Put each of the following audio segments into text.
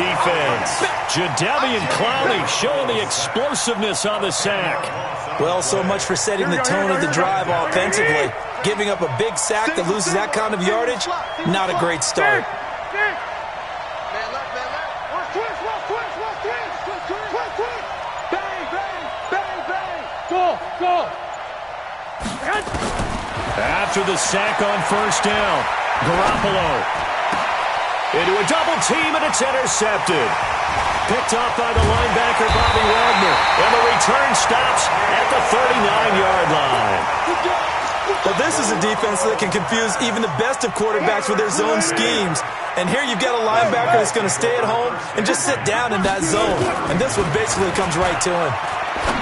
defense. Jadeveon Clowney showing the explosiveness on the sack. Well, so much for setting the tone of the drive offensively. Giving up a big sack that loses that kind of yardage, not a great start. After the sack on first down, Garoppolo into a double team, and it's intercepted. Picked off by the linebacker, Bobby Wagner, and the return stops at the 39-yard line. Well, this is a defense that can confuse even the best of quarterbacks with their zone schemes. And here you've got a linebacker that's going to stay at home and just sit down in that zone. And this one basically comes right to him.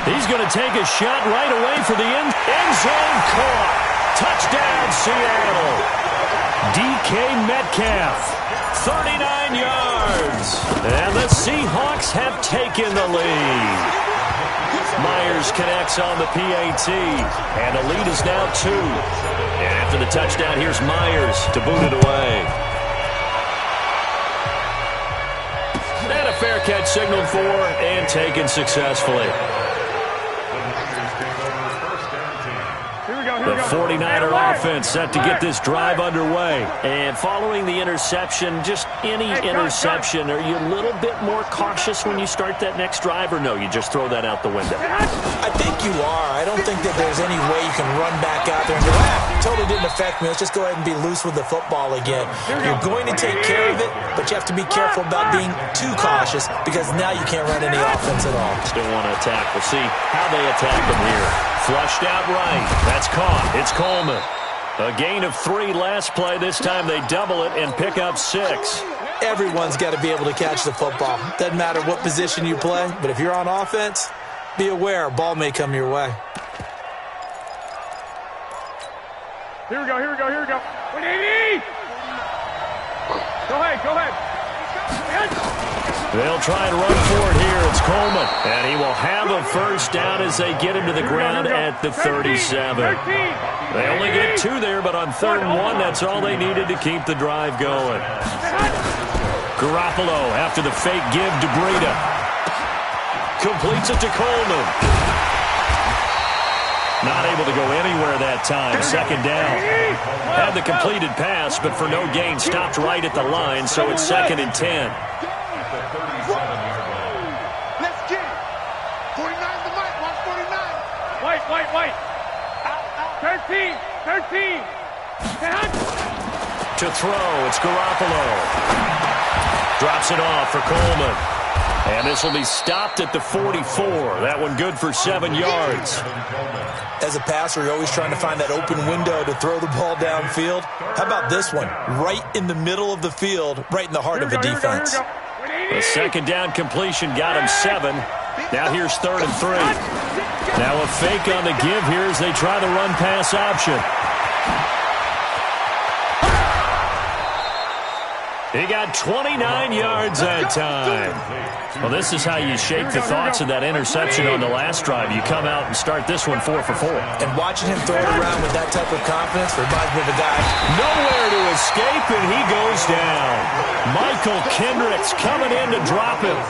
He's going to take a shot right away for the end zone. Caught. Touchdown, Seattle. DK Metcalf, 39 yards. And the Seahawks have taken the lead. Myers connects on the PAT, and the lead is now 2. And after the touchdown, here's Myers to boot it away. And a fair catch signaled for and taken successfully. The 49er offense set to get this drive underway. And following the interception, just any interception, are you a little bit more cautious when you start that next drive, or no, you just throw that out the window? I think you are. I don't think that there's any way you can run back out there and go, totally didn't affect me. Let's just go ahead and be loose with the football again. You're going to take care of it, but you have to be careful about being too cautious because now you can't run any offense at all. Still want to attack. We'll see how they attack them here. Flushed out right. That's caught. It's Coleman. A gain of 3 last play. This time they double it and pick up 6. Everyone's got to be able to catch the football. Doesn't matter what position you play, but if you're on offense, be aware a ball may come your way. Here we go. What do you need? Go ahead. They'll try and run for it here. It's Coleman. And he will have a first down as they get him to the ground at the 37. They only get 2 there, but on 3rd and 1, that's all they needed to keep the drive going. Garoppolo after the fake give to Breida. Completes it to Coleman. Not able to go anywhere that time. 2nd down. Had the completed pass, but for no gain, stopped right at the line, so it's 2nd and 10. Let's get it. 49 the mic. Watch 49. White. 13. To throw, it's Garoppolo. Drops it off for Coleman. And this will be stopped at the 44. That one good for 7 yards. As a passer, you're always trying to find that open window to throw the ball downfield. How about this one? Right in the middle of the field, right in the heart of the defense. The 2nd down completion got him 7. Now here's 3rd and 3. Now a fake on the give here as they try the run-pass option. He got 29 yards that time. Well, this is how you shake the thoughts of that interception on the last drive. You come out and start this one 4 for 4. And watching him throw it around with that type of confidence reminds me of a guy. Nowhere to escape, and he goes down. Michael Kendricks coming in to drop him.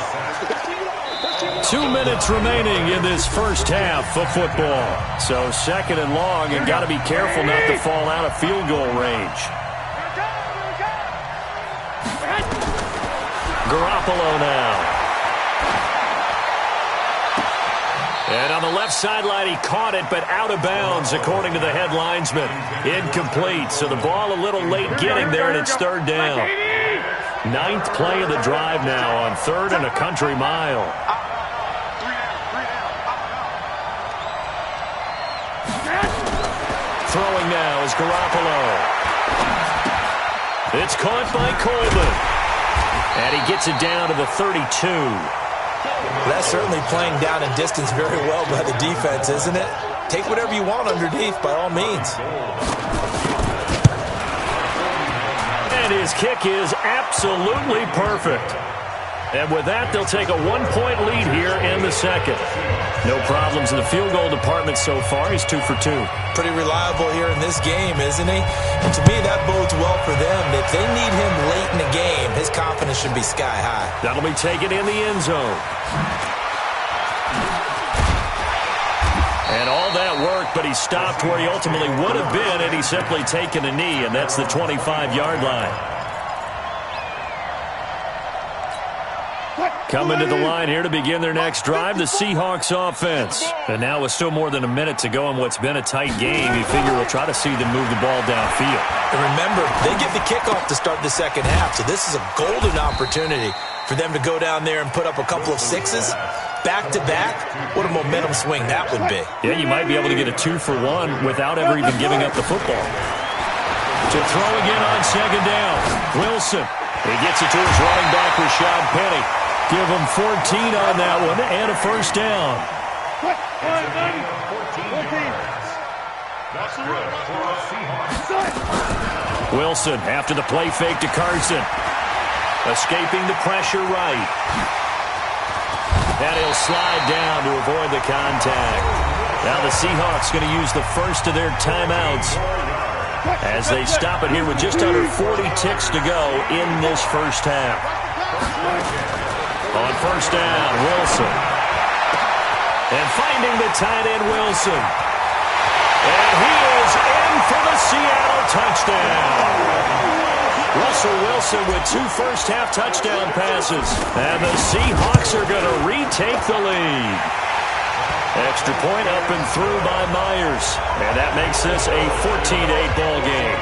2 minutes remaining in this first half of football. So 2nd and long, and got to be careful not to fall out of field goal range. Garoppolo now. And on the left sideline, he caught it, but out of bounds, according to the head linesman. Incomplete, so the ball a little late getting there, and it's 3rd down. 9th play of the drive now on 3rd and a country mile. Throwing now is Garoppolo. It's caught by Coleman. And he gets it down to the 32. That's certainly playing down in distance very well by the defense, isn't it? Take whatever you want underneath, by all means. And his kick is absolutely perfect. And with that, they'll take a 1-point lead here in the second. No problems in the field goal department so far. He's 2 for 2. Pretty reliable here in this game, isn't he? And to me, that bodes well for them. If they need him late in the game, his confidence should be sky high. That'll be taken in the end zone. And all that work, but he stopped where he ultimately would have been had he simply taken a knee, and that's the 25-yard line. Coming to the line here to begin their next drive, the Seahawks offense. And now with still more than a minute to go in what's been a tight game, you figure we'll try to see them move the ball downfield. And remember, they get the kickoff to start the second half, so this is a golden opportunity for them to go down there and put up a couple of sixes. Back-to-back, what a momentum swing that would be. Yeah, you might be able to get a 2-for-1 without ever even giving up the football. To throw again on second down, Wilson. He gets it to his running back, Rashad Penny. Give him 14 on that one and a first down. Wilson after the play fake to Carson. Escaping the pressure right. And he'll slide down to avoid the contact. Now the Seahawks going to use the first of their timeouts as they stop it here with just under 40 ticks to go in this first half. On first down, Wilson. And finding the tight end, Wilson. And he is in for the Seattle touchdown. Russell Wilson with 2 first-half touchdown passes. And the Seahawks are going to retake the lead. Extra point up and through by Myers. And that makes this a 14-8 ball game.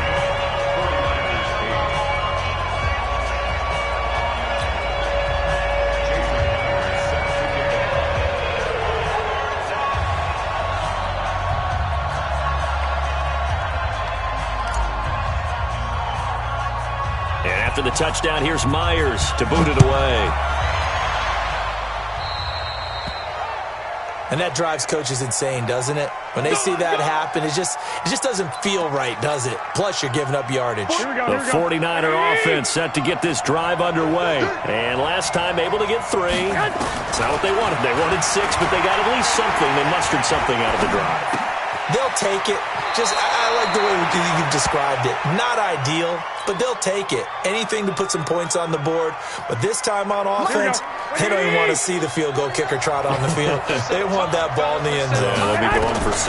After the touchdown, here's Myers to boot it away. And that drives coaches insane, doesn't it? When they see that happen, it just doesn't feel right, does it? Plus, you're giving up yardage. The 49er offense set to get this drive underway. And last time, able to get 3. It's not what they wanted. They wanted 6, but they got at least something. They mustered something out of the drive. They'll take it. I like the way you've described it. Not ideal, but they'll take it. Anything to put some points on the board. But this time on offense, they don't even want to see the field goal kicker trot on the field. They want that ball in the end zone. Yeah, they'll be going for 6.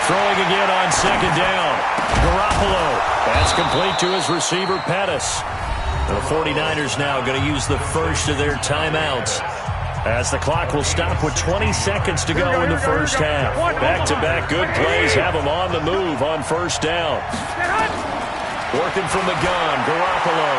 Throwing again on second down. Garoppolo. That's complete to his receiver, Pettis. The 49ers now going to use the first of their timeouts, as the clock will stop with 20 seconds to go in the first half. Back-to-back good plays have them on the move on first down. Working from the gun, Garoppolo.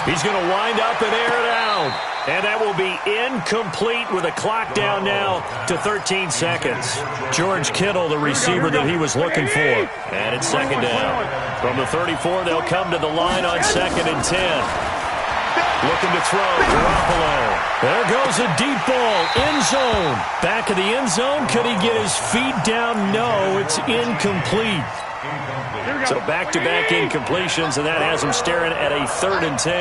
He's going to wind up and air it out. And that will be incomplete with a clock down now to 13 seconds. George Kittle, the receiver that he was looking for. And it's second down. From the 34, they'll come to the line on 2nd and 10. Looking to throw, Garoppolo. There goes a deep ball, end zone. Back of the end zone, could he get his feet down? No, it's incomplete. So back-to-back incompletions, and that has him staring at a 3rd and 10.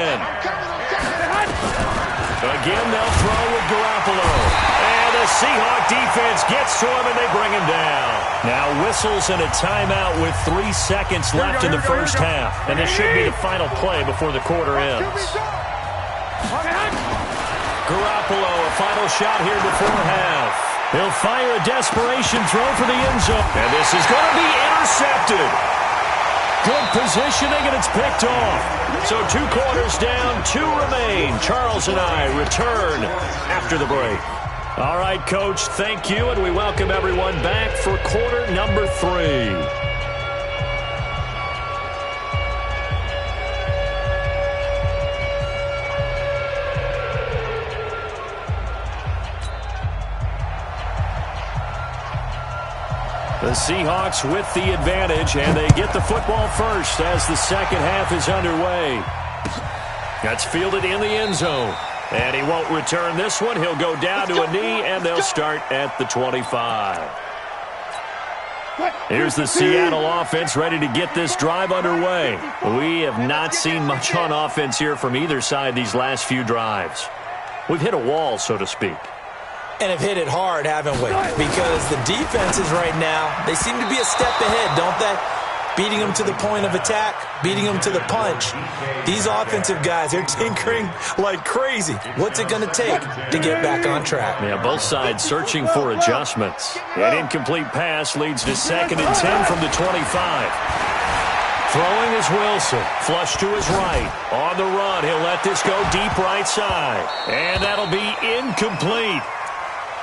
Again, they'll throw with Garoppolo. And the Seahawk defense gets to him, and they bring him down. Now whistles and a timeout with 3 seconds left in the first half. And this should be the final play before the quarter ends. Garoppolo, a final shot here before half. He'll fire a desperation throw for the end zone. And this is going to be intercepted. Good positioning, and it's picked off. So 2 quarters down, 2 remain. Charles and I return after the break. All right, Coach, thank you, and we welcome everyone back for quarter number 3. The Seahawks with the advantage, and they get the football first as the second half is underway. That's fielded in the end zone. And he won't return this one. He'll go down to a knee, and they'll start at the 25. Here's the Seattle offense ready to get this drive underway. We have not seen much on offense here from either side these last few drives. We've hit a wall, so to speak. And have hit it hard, haven't we? Because the defenses right now, they seem to be a step ahead, don't they? Beating them to the point of attack, beating them to the punch. These offensive guys, they're tinkering like crazy. What's it going to take to get back on track? Yeah, both sides searching for adjustments. An incomplete pass leads to 2nd and 10 from the 25. Throwing is Wilson. Flush to his right. On the run, he'll let this go deep right side. And that'll be incomplete.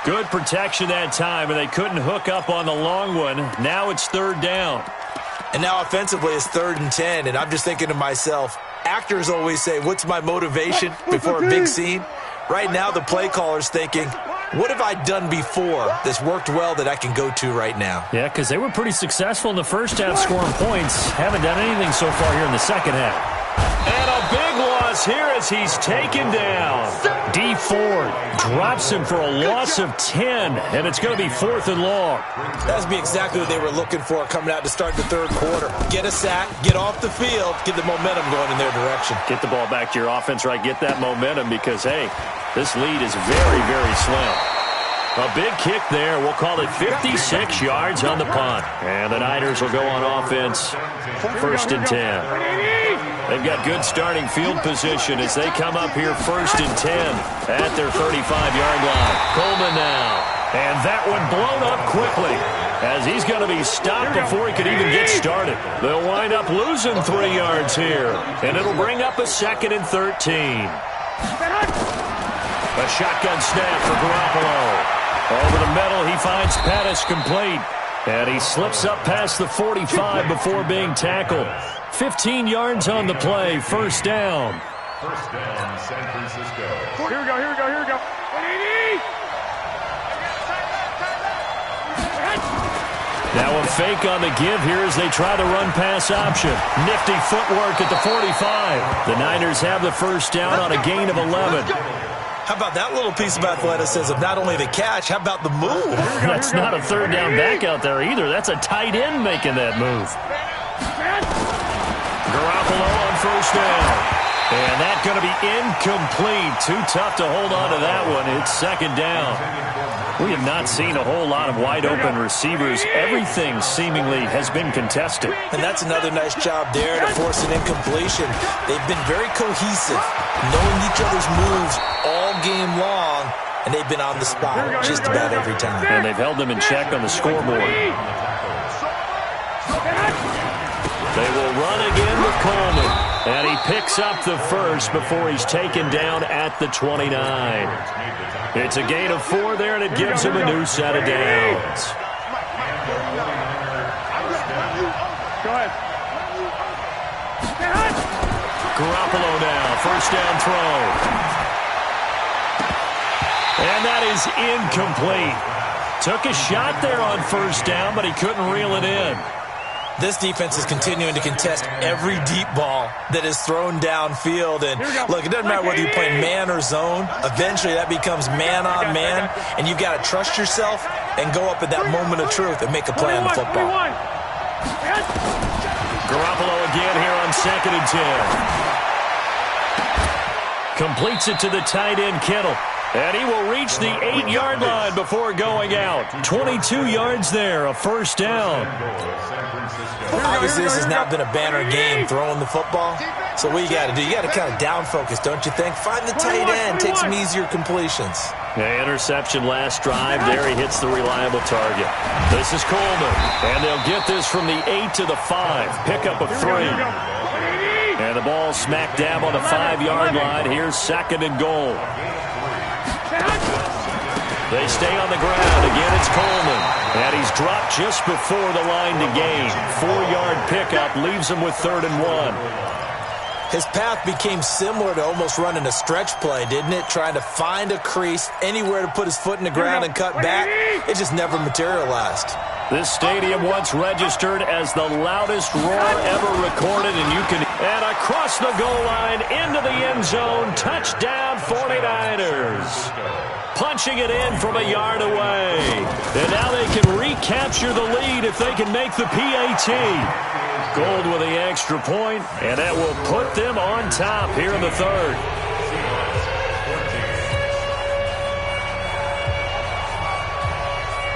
Good protection that time, and they couldn't hook up on the long one. Now it's 3rd down. And now offensively it's 3rd and 10, and I'm just thinking to myself, actors always say, what's my motivation before a big scene? Right now the play caller's thinking, what have I done before that's worked well that I can go to right now? Yeah, because they were pretty successful in the first half scoring points. Haven't done anything so far here in the second half. And a big loss here as he's taken down. D Ford drops him for a loss of 10, and it's going to be 4th and long. That's be exactly what they were looking for coming out to start the 3rd quarter. Get a sack, get off the field, get the momentum going in their direction. Get the ball back to your offense, right? Get that momentum because, hey, this lead is very, very slim. A big kick there. We'll call it 56 yards on the punt. And the Niners will go on offense. 1st and 10. They've got good starting field position as they come up here 1st and 10 at their 35-yard line. Coleman now. And that one blown up quickly as he's going to be stopped before he could even get started. They'll wind up losing 3 yards here. And it'll bring up a 2nd and 13. A shotgun snap for Garoppolo. Over the middle, he finds Pettis complete. And he slips up past the 45 before being tackled. 15 yards on the play, 1st down. 1st down, San Francisco. Here we go, here we go, here we go. Now a fake on the give here as they try the run-pass option. Nifty footwork at the 45. The Niners have the 1st down on a gain of 11. How about that little piece of athleticism? Not only the catch, how about the move? That's not a 3rd down back out there either. That's a tight end making that move. Garoppolo on 1st down. And that's going to be incomplete. Too tough to hold on to that one. It's 2nd down. We have not seen a whole lot of wide-open receivers. Everything seemingly has been contested. And that's another nice job there to force an incompletion. They've been very cohesive, knowing each other's moves all game long, and they've been on the spot just about every time. And they've held them in check on the scoreboard. They will run again with Coleman. And he picks up the 1st before he's taken down at the 29. It's a gain of 4 there, and it gives him a new set of downs. Go ahead. Garoppolo now, 1st down throw. And that is incomplete. Took a shot there on 1st down, but he couldn't reel it in. This defense is continuing to contest every deep ball that is thrown downfield. And look, it doesn't matter whether you're playing man or zone. Eventually that becomes man on man, and you've got to trust yourself and go up at that moment of truth and make a play on the football. Garoppolo again here on 2nd and 10. Completes it to the tight end, Kittle. And he will reach the 8-yard line before going out. 22 yards there, a 1st down. Obviously, this has not been a banner game throwing the football. So what you got to do, you got to kind of down focus, don't you think? Find the tight end, take some easier completions. Yeah, interception last drive. There he hits the reliable target. This is Coleman. And they'll get this from the 8 to the 5. Pickup of 3. And the ball smack dab on the 5-yard line. Here's 2nd and goal. They stay on the ground. Again, it's Coleman. And he's dropped just before the line to gain. 4-yard pickup leaves him with 3rd and 1. His path became similar to almost running a stretch play, didn't it? Trying to find a crease, anywhere to put his foot in the ground and cut back. It just never materialized. This stadium once registered as the loudest roar ever recorded, and across the goal line into the end zone, touchdown 49ers. Punching it in from a yard away. And now they can recapture the lead if they can make the PAT. Gold with the extra point, and that will put them on top here in the third.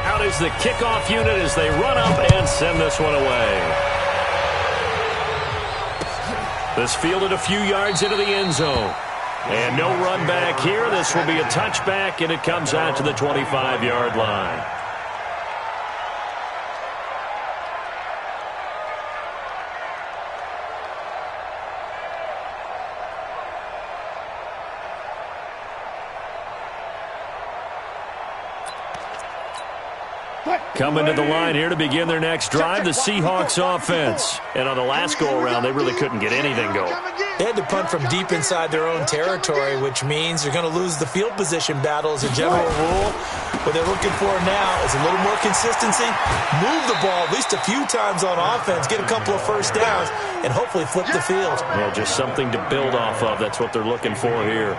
Out is the kickoff unit as they run up and send this one away. This fielded a few yards into the end zone. And no run back here. This will be a touchback, and it comes out to the 25-yard line. Coming to the line here to begin their next drive, the Seahawks offense. And on the last go-around, they really couldn't get anything going. They had to punt from deep inside their own territory, which means you're going to lose the field position battle as a general rule. What they're looking for now is a little more consistency, move the ball at least a few times on offense, get a couple of first downs, and hopefully flip the field. Yeah, just something to build off of. That's what they're looking for here.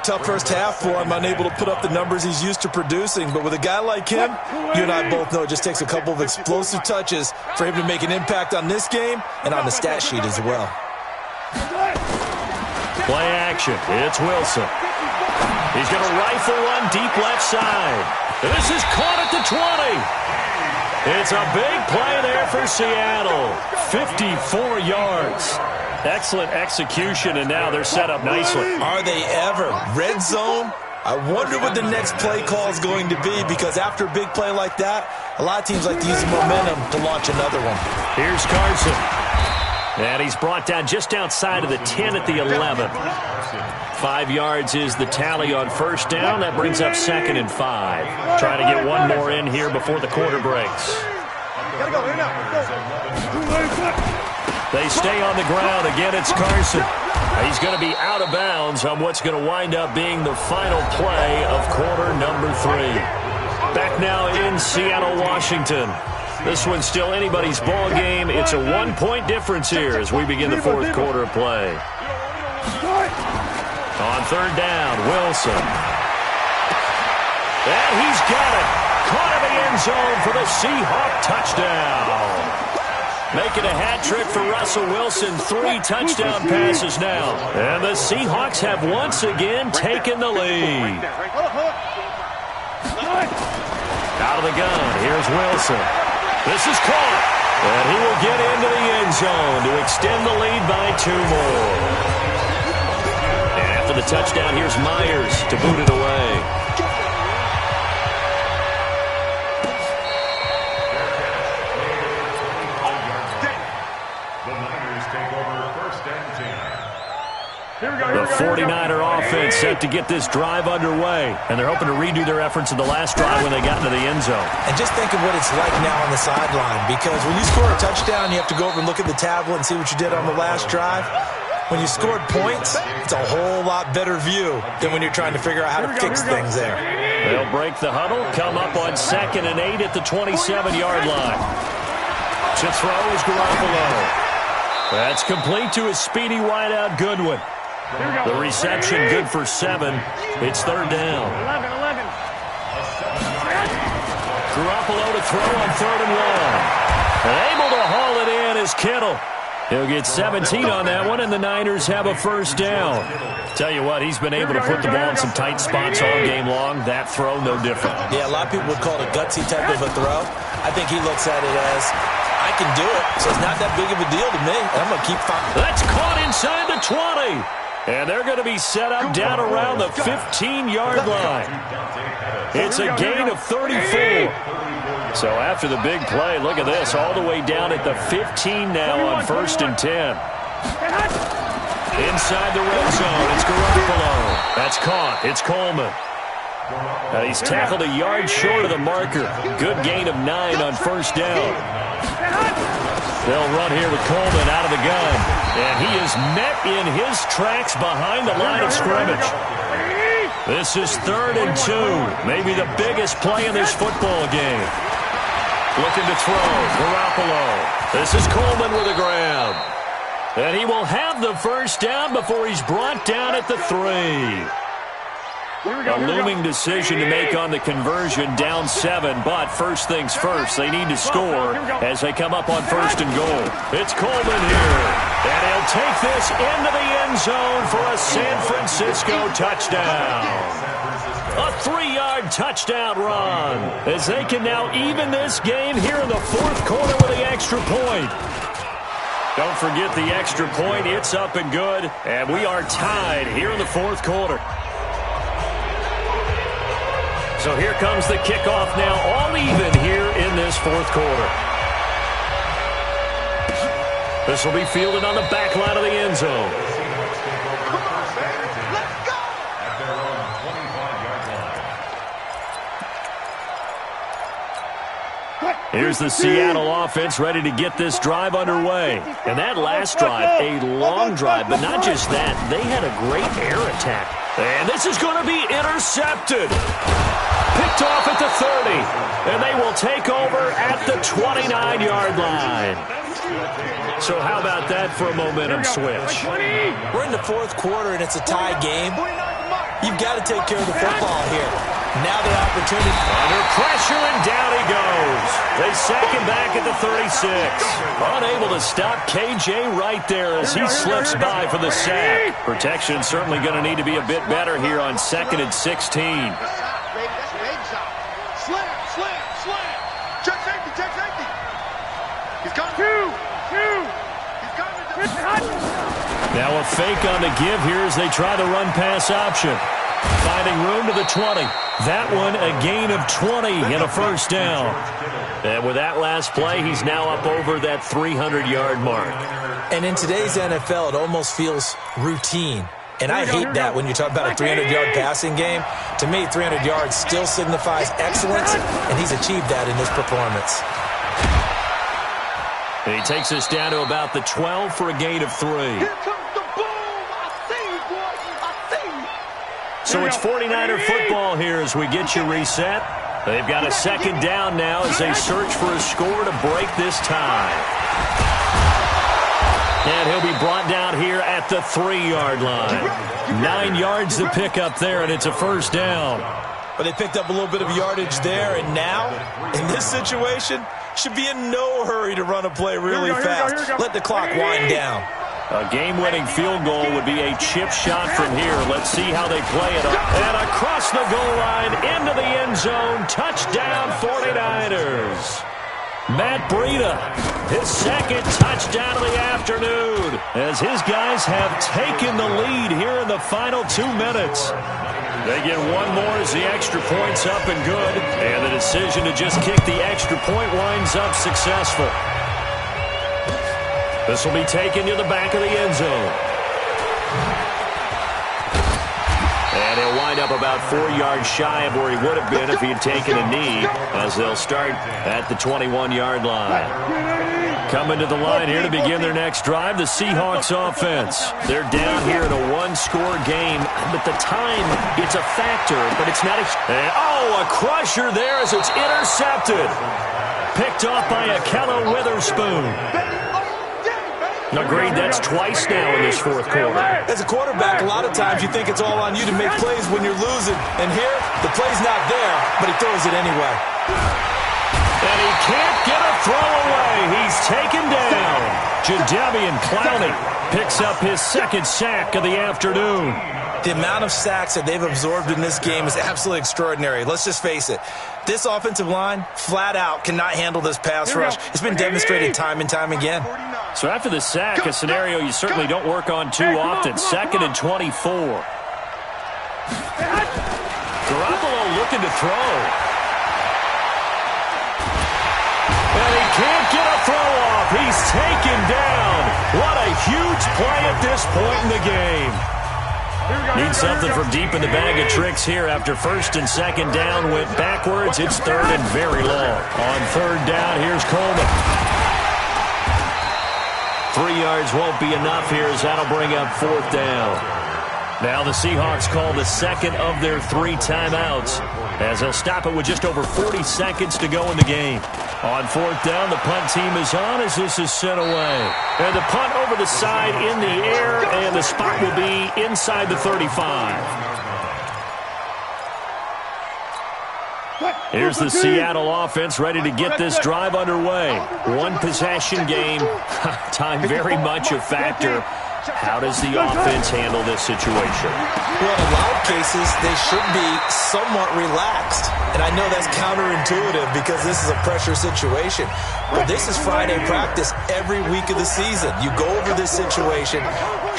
Tough first half for him, unable to put up the numbers he's used to producing. But with a guy like him, you and I both know it just takes a couple of explosive touches for him to make an impact on this game and on the stat sheet as well. Play action. It's Wilson. He's going to rifle one deep left side. This is caught at the 20. It's a big play there for Seattle. 54 yards. Excellent execution, and now they're set up nicely. Are they ever? Red zone? I wonder what the next play call is going to be, because after a big play like that, a lot of teams like to use the momentum to launch another one. Here's Carson. And he's brought down just outside of the 10 at the 11. 5 yards is the tally on first down. That brings up 2nd and 5. Trying to get one more in here before the quarter breaks. They stay on the ground. Again, it's Carson. He's going to be out of bounds on what's going to wind up being the final play of quarter number 3. Back now in Seattle, Washington. This one's still anybody's ball game. It's a 1-point difference here as we begin the fourth quarter of play. On third down, Wilson. And he's got it. Caught in the end zone for the Seahawk touchdown. Making a hat trick for Russell Wilson. 3 touchdown passes now. And the Seahawks have once again taken the lead. Out of the gun, here's Wilson. This is caught. And he will get into the end zone to extend the lead by 2 more. And after the touchdown, here's Myers to boot it away. The 49er offense set to get this drive underway. And they're hoping to redo their efforts in the last drive when they got into the end zone. And just think of what it's like now on the sideline. Because when you score a touchdown, you have to go over and look at the tablet and see what you did on the last drive. When you scored points, it's a whole lot better view than when you're trying to figure out how to fix things there. They'll break the huddle, come up on 2nd and 8 at the 27-yard line. To throw is Garoppolo. That's complete to his speedy wideout, Goodwin. The reception good for 7. It's third down. 11. Garoppolo to throw on 3rd and 1. And able to haul it in is Kittle. He'll get 17 on that one, and the Niners have a first down. Tell you what, he's been able to put the ball in some tight spots all game long. That throw, no different. Yeah, a lot of people would call it a gutsy type of a throw. I think he looks at it as, I can do it, so it's not that big of a deal to me. I'm going to keep fighting. That's caught inside the 20. And they're going to be set up down around the 15-yard line. It's a gain of 34. So after the big play, look at this, all the way down at the 15 now on 1st and 10. Inside the red zone, it's Garoppolo. That's caught. It's Coleman. He's tackled a yard short of the marker. Good gain of 9 on first down. They'll run here with Coleman out of the gun. And he is met in his tracks behind the line of scrimmage. This is 3rd and 2. Maybe the biggest play in this football game. Looking to throw. Garoppolo. This is Coleman with a grab. And he will have the first down before he's brought down at the 3. A looming decision to make on the conversion, down 7, but first things first, they need to score as they come up on first and goal. It's Coleman here, and he'll take this into the end zone for a San Francisco touchdown. A 3-yard touchdown run as they can now even this game here in the fourth quarter with the extra point. Don't forget the extra point. It's up and good, and we are tied here in the fourth quarter. So here comes the kickoff now, all even here in this fourth quarter. This will be fielded on the back line of the end zone. Here's the Seattle offense ready to get this drive underway. And that last drive, a long drive, but not just that. They had a great air attack. And this is going to be intercepted. Picked off at the 30. And they will take over at the 29-yard line. So how about that for a momentum switch? We're in the fourth quarter, and it's a tie game. You've got to take care of the football here. Now the opportunity. Under pressure, and down he goes. They sack him back at the 36. Unable to stop KJ right there as he slips by for the sack. Protection certainly going to need to be a bit better here on 2nd and 16. Check safety. He's got two. Now a fake on the give here as they try the run-pass option. Finding room to the 20. That one a gain of 20 and a first down. And with that last play, he's now up over that 300-yard mark. And in today's NFL, it almost feels routine. And I hate that when you talk about a 300-yard passing game. To me, 300 yards still signifies excellence, and he's achieved that in this performance. And he takes us down to about the 12 for a gain of 3. Here comes the boom. I see you, boy. I see you. So it's 49er football here as we get you reset. They've got a second down now as they search for a score to break this tie. And he'll be brought down here at the 3-yard line. 9 yards to pick up there, and it's a first down. But they picked up a little bit of yardage there, and now, in this situation, should be in no hurry to run a play really fast. Let the clock wind down. A game-winning field goal would be a chip shot from here. Let's see how they play it. And across the goal line, into the end zone. Touchdown, 49ers. Matt Breida, his second touchdown of the afternoon, as his guys have taken the lead here in the final 2 minutes. They get one more as the extra point's up and good, and the decision to just kick the extra point winds up successful. This will be taken to the back of the end zone. And he'll wind up about 4 yards shy of where he would have been if he had taken a knee, as they'll start at the 21-yard line. Coming to the line here to begin their next drive, the Seahawks offense. They're down here in a one-score game, but the time, it's a factor, but it's not a... a crusher there as it's intercepted. Picked off by Ahkello Witherspoon. Agreed, that's twice now in this fourth quarter. As a quarterback, a lot of times you think it's all on you to make plays when you're losing. And here, the play's not there, but he throws it anyway. And he can't get a throw away. He's taken down. Jadeveon Clowney picks up his second sack of the afternoon. The amount of sacks that they've absorbed in this game is absolutely extraordinary. Let's just face it. This offensive line, flat out, cannot handle this pass rush. It's been demonstrated time and time again. So after the sack, a scenario you certainly don't work on too often. 2nd and 24. Garoppolo looking to throw. And he can't get a throw off. He's taken down. What a huge play at this point in the game. Need something from deep in the bag of tricks here after 1st and 2nd down went backwards. It's 3rd and very long. On 3rd down, here's Coleman. 3 yards won't be enough here as that'll bring up 4th down. Now the Seahawks call the second of their 3 timeouts, as they'll stop it with just over 40 seconds to go in the game. On 4th down, the punt team is on as this is sent away. And the punt over the side in the air, and the spot will be inside the 35. Here's the Seattle offense ready to get this drive underway. 1 possession game. Time very much a factor. How does the offense handle this situation? Well, in a lot of cases, they should be somewhat relaxed. And I know that's counterintuitive because this is a pressure situation. But this is Friday practice every week of the season. You go over this situation,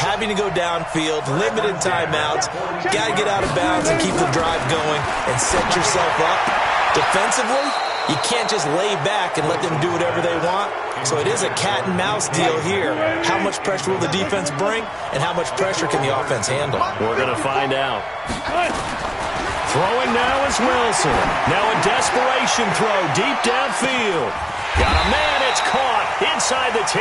having to go downfield, limited timeouts, got to get out of bounds and keep the drive going and set yourself up. Defensively, you can't just lay back and let them do whatever they want. So it is a cat and mouse deal here. How much pressure will the defense bring, and how much pressure can the offense handle? We're going to find out. Throwing now is Wilson. Now a desperation throw deep downfield. Got a man, it's caught inside the 10.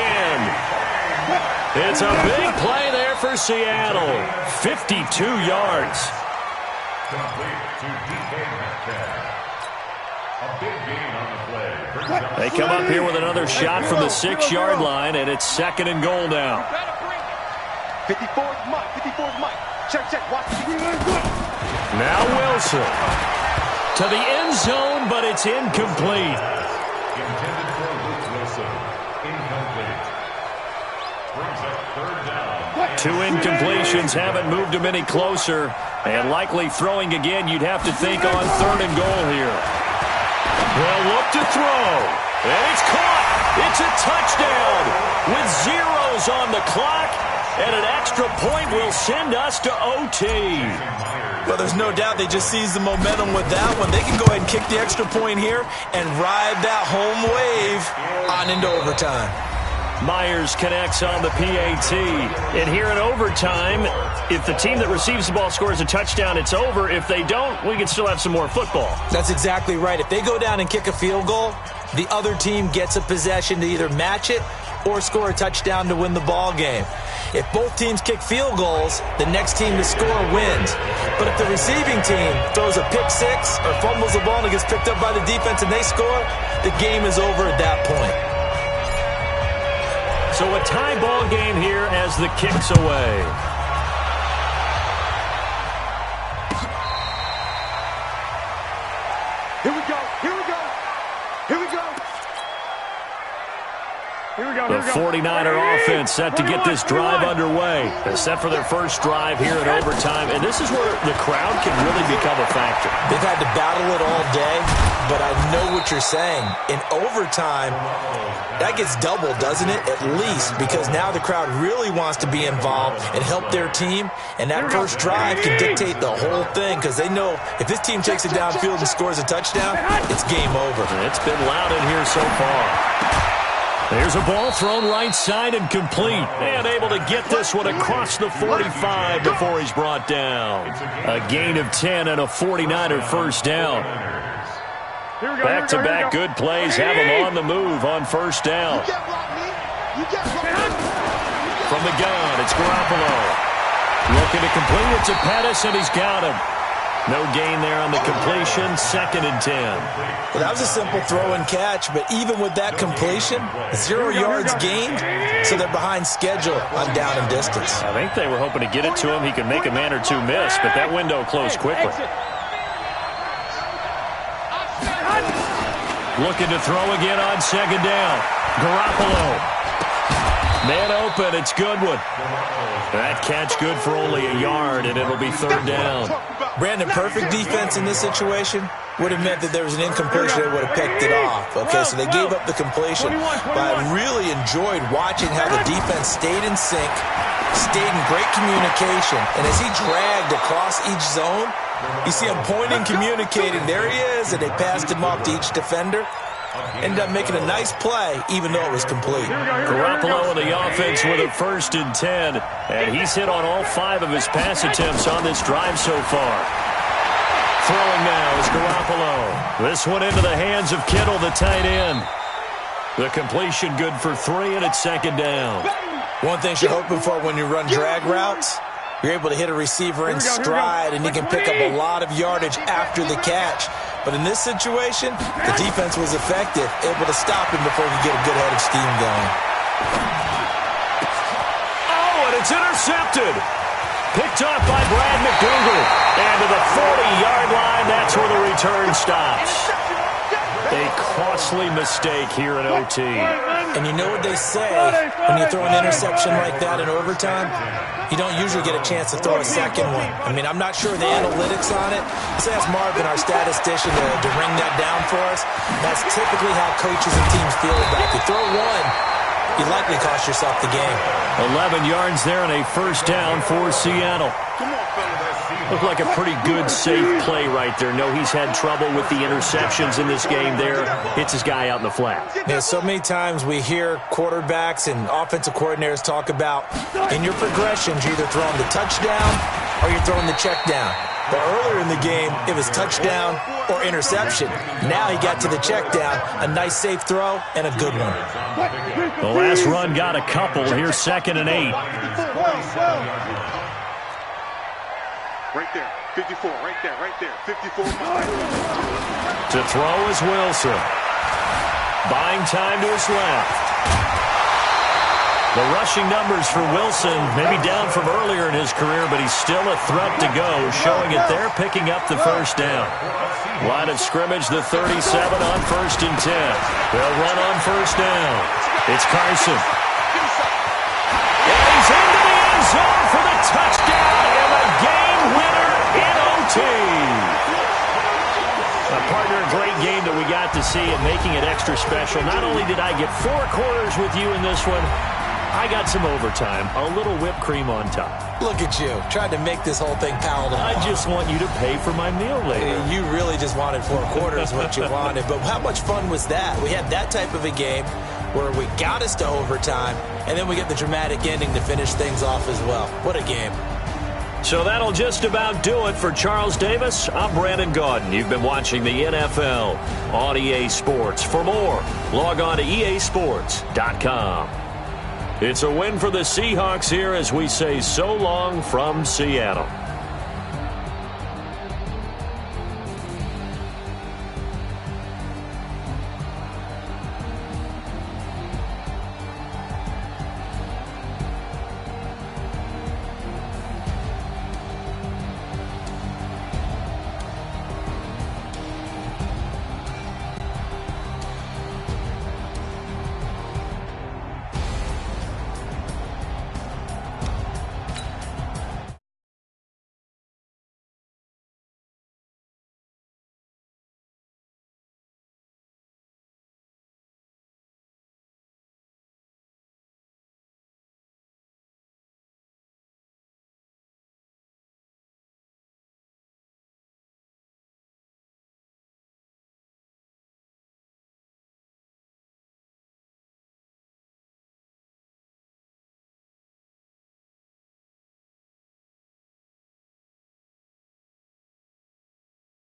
It's a big play there for Seattle. 52 yards. They come up here with another shot from the 6-yard line, and it's 2nd and goal now. 54's Mike. 54's Mike. Check. Watch. Now Wilson to the end zone, but it's incomplete. Intended for Luke Wilson. Incomplete. Brings up 3rd down. 2 incompletions haven't moved him any closer, and likely throwing again, you'd have to think on 3rd and goal here. They'll look to throw, and it's caught. It's a touchdown with zeros on the clock, and an extra point will send us to OT. But there's no doubt they just seized the momentum with that one. They can go ahead and kick the extra point here and ride that home wave on into overtime. Myers connects on the PAT. And here in overtime, if the team that receives the ball scores a touchdown, it's over. If they don't, we can still have some more football. That's exactly right. If they go down and kick a field goal, the other team gets a possession to either match it or score a touchdown to win the ball game. If both teams kick field goals, the next team to score wins. But if the receiving team throws a pick six or fumbles the ball and it gets picked up by the defense and they score, the game is over at that point. So a tie ball game here as the kick's away. Here we go. The 49er offense set to get this drive underway. They're set for their first drive here in overtime, and this is where the crowd can really become a factor. They've had to battle it all day, but I know what you're saying. In overtime, that gets doubled, doesn't it? At least, because now the crowd really wants to be involved and help their team, and that first drive can dictate the whole thing because they know if this team takes it downfield and scores a touchdown, it's game over. It's been loud in here so far. There's a ball thrown right side and complete. And able to get this one across the 45 before he's brought down. A gain of 10 and a 49er first down. Back-to-back good plays have him on the move on first down. From the gun, it's Garoppolo. Looking to complete it to Pettis, and he's got him. No gain there on the completion, 2nd and 10. Well, that was a simple throw and catch, but even with that completion, 0 yards gained, so they're behind schedule on down and distance. I think they were hoping to get it to him. He could make a man or two miss, but that window closed quickly. Looking to throw again on 2nd down. Garoppolo. Man open, it's Goodwin. That catch good for only a yard, and it'll be 3rd down. Brandon, perfect defense in this situation would have meant that there was an incompletion that would have picked it off. Okay, so they gave up the completion. But I really enjoyed watching how the defense stayed in sync, stayed in great communication, and as he dragged across each zone, you see him pointing, communicating. There he is, and they passed him off to each defender. Ended up making a nice play, even though it was complete. Garoppolo in the offense with a 1st and 10, and he's hit on all 5 of his pass attempts on this drive so far. Throwing now is Garoppolo. This one into the hands of Kittle, the tight end. The completion good for 3, and it's 2nd down. One thing you're hoping for when you run drag routes, You're able to hit a receiver in stride, and he can pick up a lot of yardage after the catch. But in this situation, the defense was effective, able to stop him before he could get a good head of steam going. Oh, and it's intercepted. Picked off by Brad McDougal. And to the 40-yard line, that's where the return stops. A costly mistake here in OT. And you know what they say, when you throw an interception like that in overtime, you don't usually get a chance to throw a second one. I mean, I'm not sure the analytics on it. Let's ask Marvin, our statistician, to ring that down for us. That's typically how coaches and teams feel about it. You throw one, you likely cost yourself the game. 11 yards there and a first down for Seattle. Looked like a pretty good, safe play right there. No, he's had trouble with the interceptions in this game there. Hits his guy out in the flat. Yeah, so many times we hear quarterbacks and offensive coordinators talk about in your progressions, you're either throwing the touchdown or you're throwing the check down. But earlier in the game, it was touchdown or interception. Now he got to the check down, a nice safe throw, and a good one. The last run got a couple. Here's 2nd and 8. Right there, 54, right there, 54. To throw is Wilson. Buying time to his left. The rushing numbers for Wilson maybe down from earlier in his career, but he's still a threat to go, showing it there, picking up the first down. Line of scrimmage, the 37 on 1st and 10. They'll run on first down. It's Carson. And he's into the end zone for the touchdown and the game winner in OT. Partner, a great game that we got to see and making it extra special. Not only did I get 4 quarters with you in this one, I got some overtime, a little whipped cream on top. Look at you, trying to make this whole thing palatable. I just want you to pay for my meal later. You really just wanted 4 quarters, what you wanted. But how much fun was that? We had that type of a game where we got us to overtime, and then we get the dramatic ending to finish things off as well. What a game. So that'll just about do it for Charles Davis. I'm Brandon Gaudin. You've been watching the NFL on EA Sports. For more, log on to easports.com. It's a win for the Seahawks here as we say so long from Seattle.